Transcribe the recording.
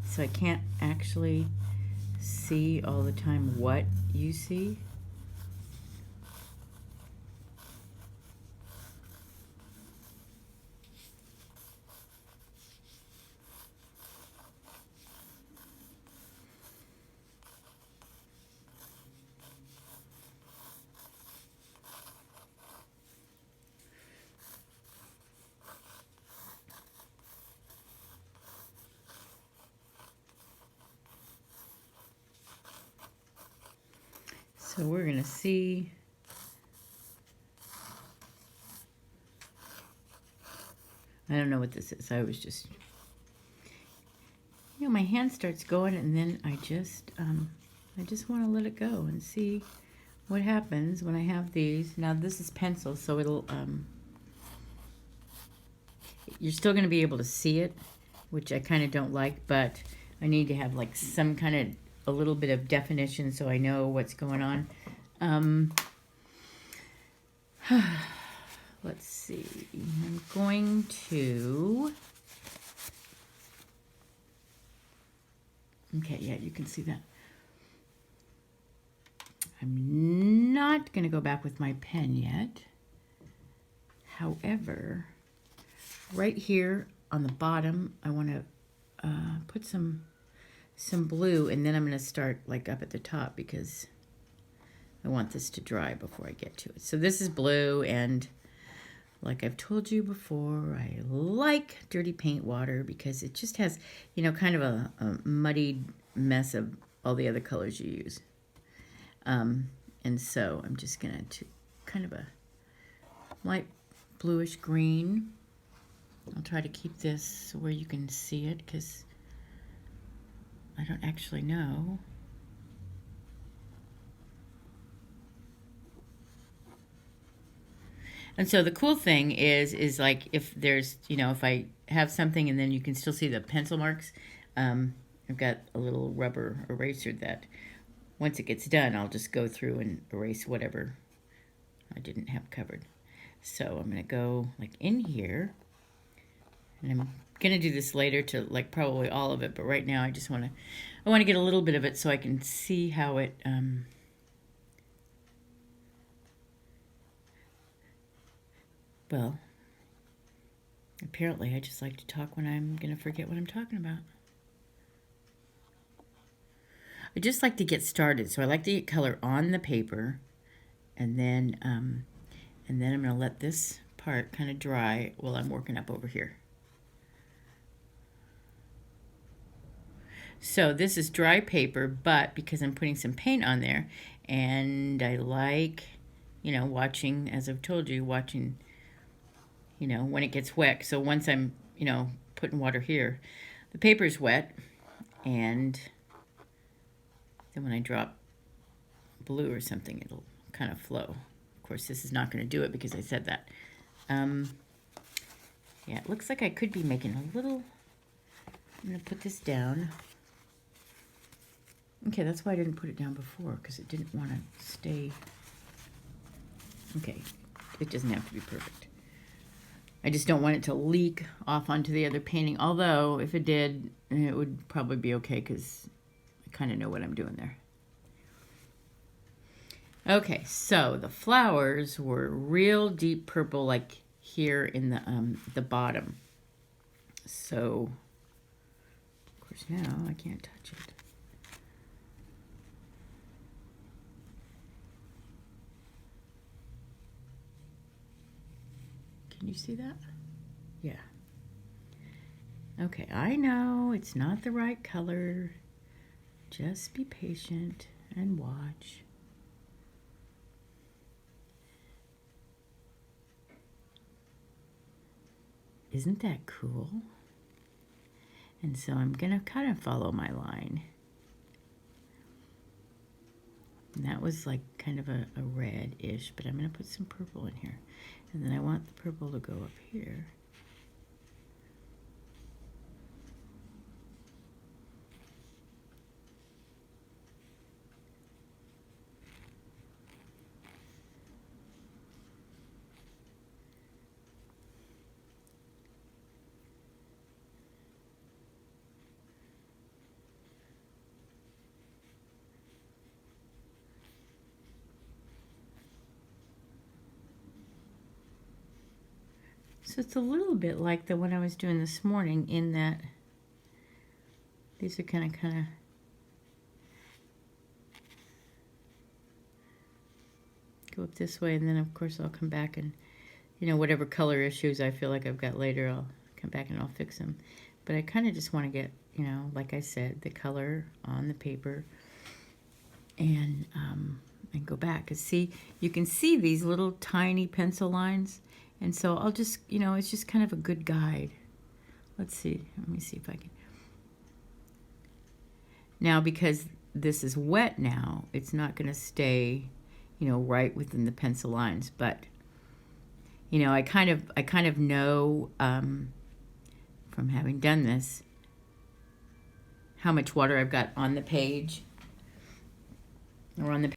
so I can't actually see all the time what you see. So we're gonna see. I don't know what this is. I was just, my hand starts going, and then I just want to let it go and see what happens when I have these. Now this is pencil, so it'll, you're still going to be able to see it, which I kind of don't like, but I need to have like some kind of, a little bit of definition so I know what's going on. Let's see, I'm going to, okay, yeah, you can see that. I'm not going to go back with my pen yet. However, right here on the bottom, I want to put some blue, and then I'm going to start like up at the top because I want this to dry before I get to it. So this is blue, and like I've told you before, I like dirty paint water because it just has, kind of a muddied mess of all the other colors you use. And so I'm just going to kind of a light bluish green. I'll try to keep this where you can see it because I don't actually know. And so the cool thing is like if there's, if I have something and then you can still see the pencil marks, I've got a little rubber eraser that once it gets done, I'll just go through and erase whatever I didn't have covered. So I'm going to go like in here, and I'm going to do this later to like probably all of it, but right now I just want to get a little bit of it so I can see how it, well, apparently I just like to talk when I'm going to forget what I'm talking about. I just like to get started, so I like to get color on the paper, and then I'm going to let this part kind of dry while I'm working up over here. So this is dry paper, but because I'm putting some paint on there, and I like, watching, as I've told you, watching, when it gets wet. So once I'm, putting water here, the paper's wet, and then when I drop blue or something, it'll kind of flow. Of course, this is not going to do it because I said that. Yeah, it looks like I could be making a little, I'm going to put this down. Okay, that's why I didn't put it down before, because it didn't want to stay. Okay, it doesn't have to be perfect. I just don't want it to leak off onto the other painting, although if it did, it would probably be okay because I kind of know what I'm doing there. Okay, so the flowers were real deep purple, like here in the bottom. So, of course, now I can't touch it. Can you see that? Yeah. Okay, I know it's not the right color. Just be patient and watch. Isn't that cool? And so I'm going to kind of follow my line. And that was like kind of a red-ish, but I'm going to put some purple in here. And then I want the purple to go up here. So it's a little bit like the one I was doing this morning in that these are kind of go up this way, and then of course I'll come back and, you know, whatever color issues I feel like I've got later, I'll come back and I'll fix them. But I kind of just want to get, you know, like I said, the color on the paper and go back. Because see, you can see these little tiny pencil lines. And so I'll just, you know, it's just kind of a good guide. Let's see. Let me see if I can. Now, because this is wet now, it's not going to stay, you know, right within the pencil lines. But, you know, I kind of know from having done this how much water I've got on the page or on the